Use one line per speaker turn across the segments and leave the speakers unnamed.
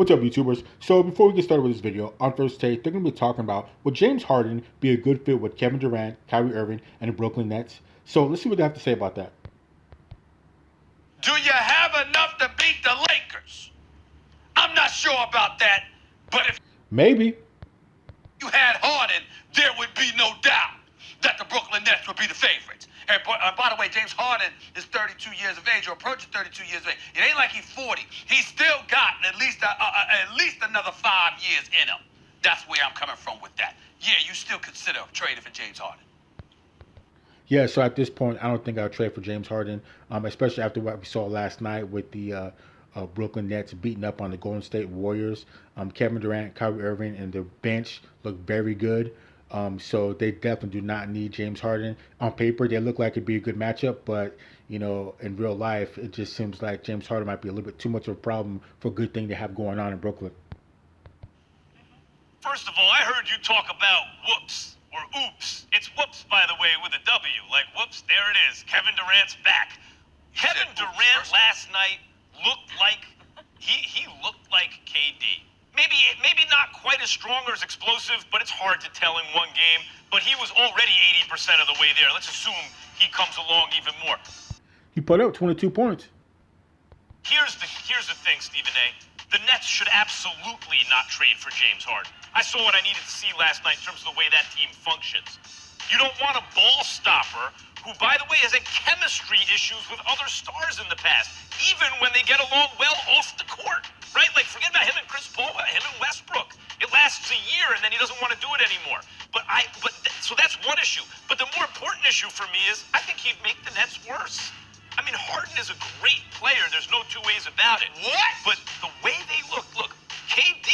What's up, YouTubers? So before we get started with this video, on First Take, they're going to be talking about would James Harden be a good fit with Kevin Durant, Kyrie Irving, and the Brooklyn Nets? So let's see what they have to say about that.
Do you have enough to beat the Lakers? I'm not sure about that, but if
Maybe.
you had Harden, there would be no doubt that the Brooklyn Nets would be the favorites. And by the way, James Harden is 32 years of age, or approaching 32 years of age. It ain't like he's 40. He's still got at least another 5 years in him. That's where I'm coming from with that. Yeah, you still consider trading for James Harden.
Yeah, so at this point, I don't think I'll trade for James Harden, especially after what we saw last night with the Brooklyn Nets beating up on the Golden State Warriors. Kevin Durant, Kyrie Irving, and the bench look very good. So they definitely do not need James Harden. On paper, they look like it'd be a good matchup, but in real life, it just seems like James Harden might be a little bit too much of a problem for a good thing to have going on in Brooklyn.
First of all, I heard you talk about whoops or oops. It's whoops, by the way, with a W. Like, whoops, there it is. Kevin Durant's back. Kevin Durant last night looked like he looked like KD. Maybe not quite as strong or as explosive, but it's hard to tell in one game. But he was already 80% of the way there. Let's assume he comes along even more.
He put up 22 points.
Here's the thing, Stephen A. The Nets should absolutely not trade for James Harden. I saw what I needed to see last night in terms of the way that team functions. You don't want a ball stopper who, by the way, has had chemistry issues with other stars in the past, even when they get along well off the court, right? Like, forget about him and Chris Paul, him and Westbrook. It lasts a year, and then he doesn't want to do it anymore. So that's one issue. But the more important issue for me is I think he'd make the Nets worse. I mean, Harden is a great player. There's no two ways about it.
What?
But the way they look, KD,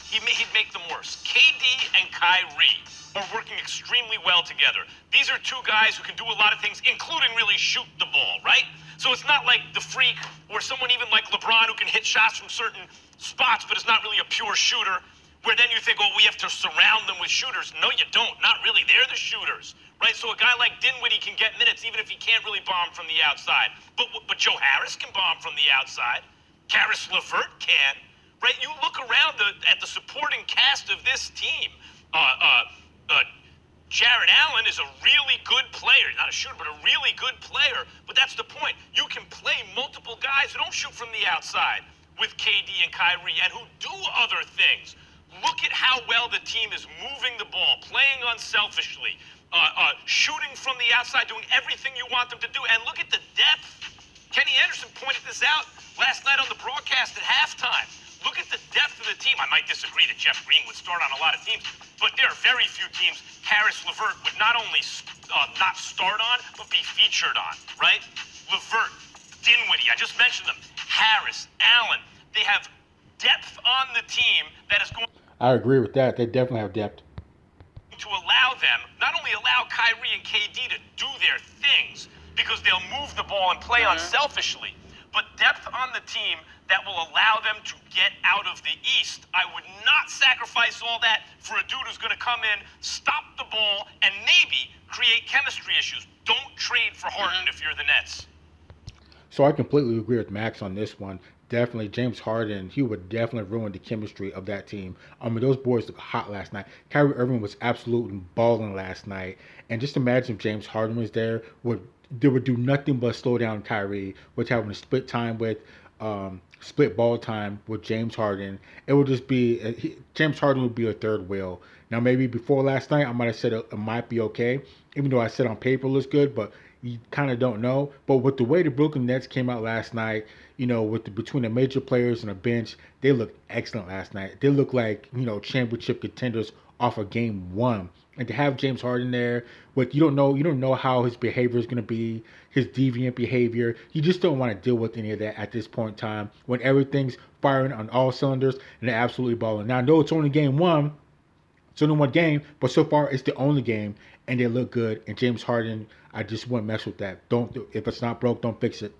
he'd make them worse. KD and Kyrie are working extremely well together. These are two guys who can do a lot of things, including really shoot the ball, right? So it's not like the freak or someone even like LeBron who can hit shots from certain spots, but is not really a pure shooter, where then you think, oh, we have to surround them with shooters. No, you don't. Not really. They're the shooters, right? So a guy like Dinwiddie can get minutes even if he can't really bomb from the outside. But Joe Harris can bomb from the outside. Karis LeVert can, right? You look around at the supporting cast of this team. Jared Allen is a really good player. Not a shooter, but a really good player. But that's the point. You can play multiple guys who don't shoot from the outside with KD and Kyrie and who do other things. Look at how well the team is moving the ball, playing unselfishly, shooting from the outside, doing everything you want them to do. And look at the depth. Kenny Anderson pointed this out last night on the broadcast at halftime. Look at the depth of the team. I might disagree that Jeff Green would start on a lot of teams, but there are very few teams Karis LeVert would not only not start on, but be featured on, right? LeVert, Dinwiddie, I just mentioned them. Harris, Allen, they have depth on the team that is going
I agree with that. They definitely have depth.
to allow them, not only allow Kyrie and KD to do their things, because they'll move the ball and play unselfishly, but depth on the team that will allow them to get out of the East. I would not sacrifice all that for a dude who's going to come in, stop the ball, and maybe create chemistry issues. Don't trade for Harden if you're the Nets.
So I completely agree with Max on this one. Definitely, James Harden, he would definitely ruin the chemistry of that team. Those boys look hot last night. Kyrie Irving was absolutely balling last night. And just imagine if James Harden was there, they would do nothing but slow down Kyrie, which having a split ball time with James Harden. It would just be, James Harden would be a third wheel. Now, maybe before last night, I might have said it might be okay, even though I said on paper it looks good, but you kind of don't know. But with the way the Brooklyn Nets came out last night, between the major players and the bench, they looked excellent last night. They look like, championship contenders off of game one. And to have James Harden there, you don't know how his behavior is going to be, his deviant behavior. You just don't want to deal with any of that at this point in time when everything's firing on all cylinders and they're absolutely balling. Now, I know it's only game one. It's only one game, but so far it's the only game, and they look good. And James Harden, I just wouldn't mess with that. If it's not broke, don't fix it.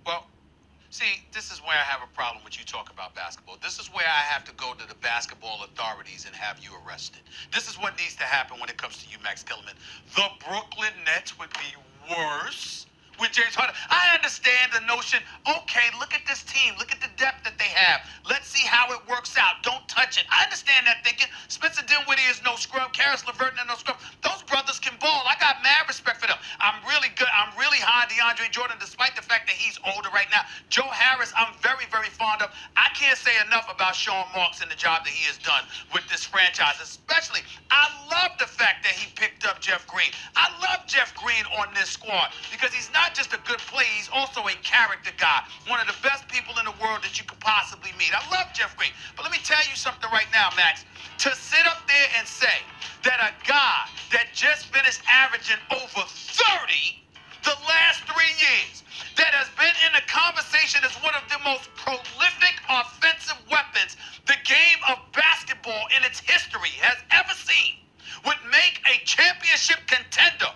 Well, see, this is where I have a problem with you talking about basketball. This is where I have to go to the basketball authorities and have you arrested. This is what needs to happen when it comes to you, Max Kellerman. The Brooklyn Nets would be worse with James Harden. I understand the notion, okay, look at this team. Look at the depth that they have. Let's see how it works out. Don't touch it. I understand that thinking. Spencer Dinwiddie is no scrub. Karis LeVert is no scrub. Those brothers can ball. I got mad respect for them. I'm really good. I'm really high on DeAndre Jordan, despite the fact that he's older right now. Joe Harris, I'm very, very fond of. I can't say enough about Sean Marks and the job that he has done with this franchise. Especially, I love the fact that he picked up Jeff Green. I love Jeff Green on this squad because he's not just a good player, he's also a character guy. One of the best people in the world that you could possibly meet. I love Jeff Green. But let me tell you something right now, Max. To sit up there and say that a guy that just finished averaging over 30 the last 3 years, that has been in the conversation as one of the most prolific offensive weapons the game of basketball in its history has ever seen, would make a championship contender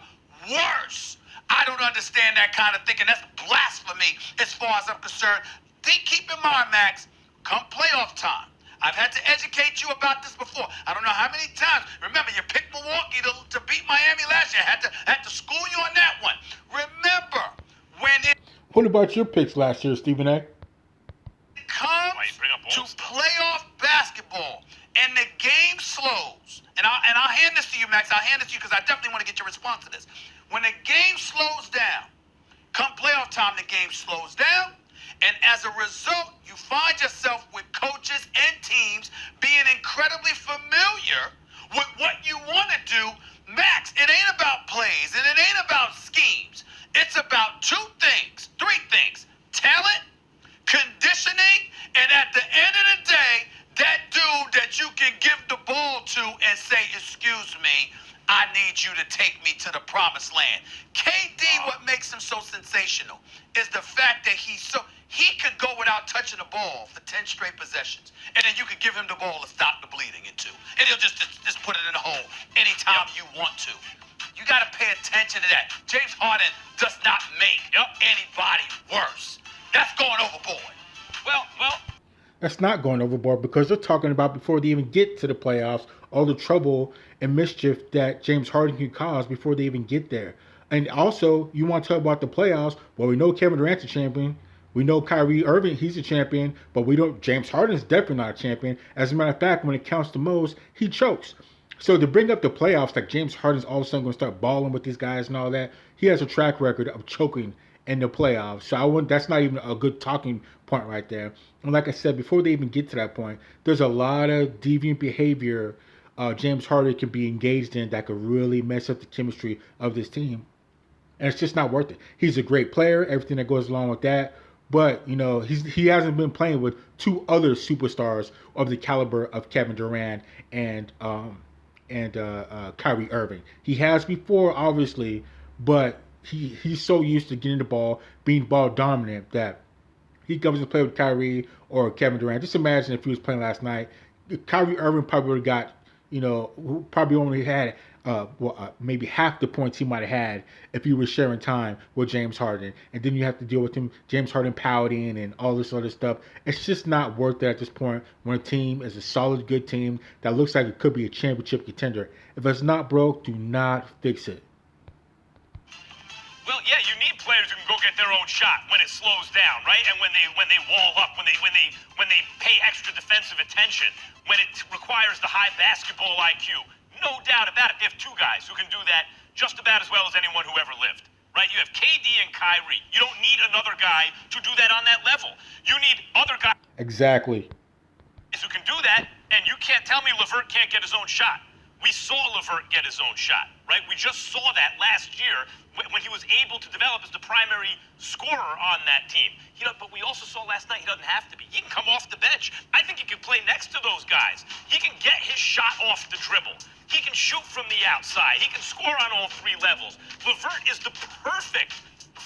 worse. I don't understand that kind of thinking. That's blasphemy as far as I'm concerned. Keep in mind, Max, come playoff time, I've had to educate you about this before. I don't know how many times. Remember, you picked Milwaukee to beat Miami last year. I had to school you on that one. Remember, when it
What about your picks last year, Stephen A?
comes to playoff basketball and the game slows, and I'll hand this to you, Max. I'll hand this to you because I definitely want to get your response to this. When the game slows down, come playoff time, the game slows down. And as a result, you find yourself with coaches and teams being incredibly familiar with what you want to do. Max, it ain't about plays and it ain't about schemes. It's about three things: talent, conditioning, and at the end of the day, that dude that you can give the ball to and say, excuse me, I need you to take me to the promised land. KD, what makes him so sensational is the fact that he could go without touching the ball for 10 straight possessions. And then you could give him the ball to stop the bleeding in 2. And he'll just put it in the hole anytime you want to. You got to pay attention to that. James Harden does not make anybody worse. That's going overboard. Well.
That's not going overboard because they're talking about before they even get to the playoffs, all the trouble and mischief that James Harden can cause before they even get there. And also, you want to talk about the playoffs? Well, we know Kevin Durant's a champion. We know Kyrie Irving, he's a champion. But we don't. James Harden's definitely not a champion. As a matter of fact, when it counts the most, he chokes. So to bring up the playoffs, like James Harden's all of a sudden going to start balling with these guys and all that, he has a track record of choking in the playoffs. So that's not even a good talking point right there. And like I said, before they even get to that point, there's a lot of deviant behavior James Harden can be engaged in that could really mess up the chemistry of this team. And it's just not worth it. He's a great player, everything that goes along with that. But, you know, he hasn't been playing with 2 other superstars of the caliber of Kevin Durant and Kyrie Irving. He has before, obviously, but he's so used to getting the ball, being ball dominant, that he comes to play with Kyrie or Kevin Durant. Just imagine if he was playing last night. Kyrie Irving probably would have got, probably only had maybe half the points he might have had if he was sharing time with James Harden. And then you have to deal with him, James Harden pouting and all this other stuff. It's just not worth it at this point when a team is a solid, good team that looks like it could be a championship contender. If it's not broke, do not fix it.
Well, yeah, you need players who can go get their own shot when it slows down, right? And when they wall up, when they pay extra defensive attention, when it requires the high basketball IQ. No doubt about it. They have 2 guys who can do that just about as well as anyone who ever lived, right? You have KD and Kyrie. You don't need another guy to do that on that level. You need other guys
Exactly.
who can do that, and you can't tell me LeVert can't get his own shot. We saw LeVert get his own shot, right? We just saw that last year when he was able to develop as the primary scorer on that team. But we also saw last night he doesn't have to be. He can come off the bench. I think he can play next to those guys. He can get his shot off the dribble. He can shoot from the outside. He can score on all 3 levels. LeVert is the perfect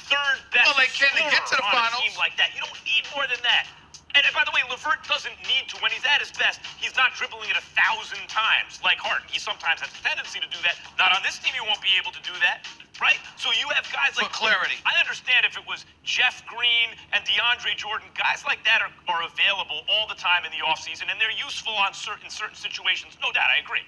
third best scorer
get to the
on
finals.
a team like that. You don't need more than that. And by the way, LeVert doesn't need to. When he's at his best, he's not dribbling it 1,000 times like Harden. He sometimes has a tendency to do that. Not on this team, he won't be able to do that, right? So you have guys like...
For clarity.
I understand if it was Jeff Green and DeAndre Jordan, guys like that are available all the time in the offseason, and they're useful in certain situations. No doubt, I agree.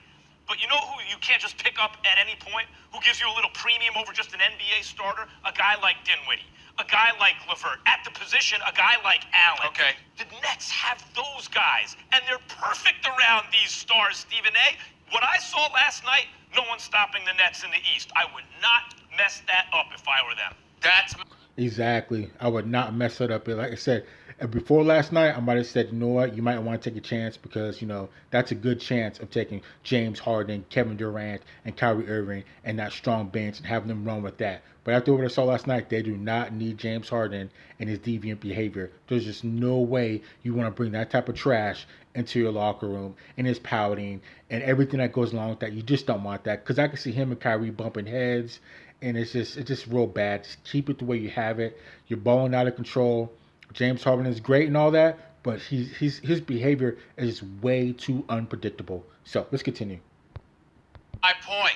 But you know who you can't just pick up at any point? Who gives you a little premium over just an NBA starter? A guy like Dinwiddie. A guy like LeVert. At the position, a guy like Allen.
Okay.
The Nets have those guys, and they're perfect around these stars, Stephen A. What I saw last night, no one's stopping the Nets in the East. I would not mess that up if I were them.
That's
Exactly. I would not mess it up. Like I said, before last night, I might have said, you know what, you might want to take a chance because, that's a good chance of taking James Harden, Kevin Durant, and Kyrie Irving and that strong bench and having them run with that. But after what I saw last night, they do not need James Harden and his deviant behavior. There's just no way you want to bring that type of trash into your locker room and his pouting and everything that goes along with that. You just don't want that because I can see him and Kyrie bumping heads. And it's just real bad. Just keep it the way you have it. You're balling out of control. James Harden is great and all that, but his behavior is way too unpredictable. So let's continue.
my point.